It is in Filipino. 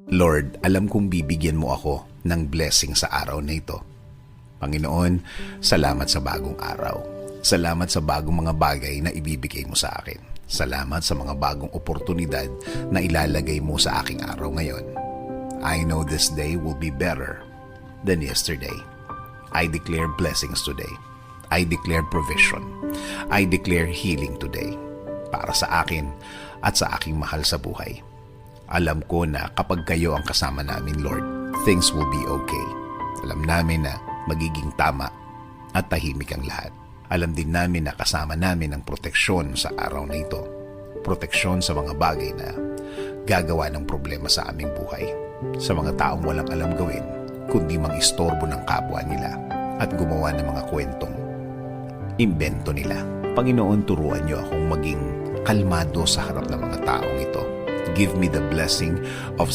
Lord, alam kong bibigyan mo ako ng blessing sa araw na ito. Panginoon, salamat sa bagong araw. Salamat sa bagong mga bagay na ibibigay mo sa akin. Salamat sa mga bagong oportunidad na ilalagay mo sa aking araw ngayon. I know this day will be better than yesterday. I declare blessings today. I declare provision. I declare healing today para sa akin at sa aking mahal sa buhay. Alam ko na kapag kayo ang kasama namin, Lord, things will be okay. Alam namin na magiging tama at tahimik ang lahat. Alam din namin na kasama namin ang proteksyon sa araw na ito. Proteksyon sa mga bagay na gagawa ng problema sa aming buhay. Sa mga taong walang alam gawin, kundi mang-istorbo ng kapwa nila at gumawa ng mga kwentong imbento nila. Panginoon, turuan niyo akong maging kalmado sa harap ng mga taong ito. Give me the blessing of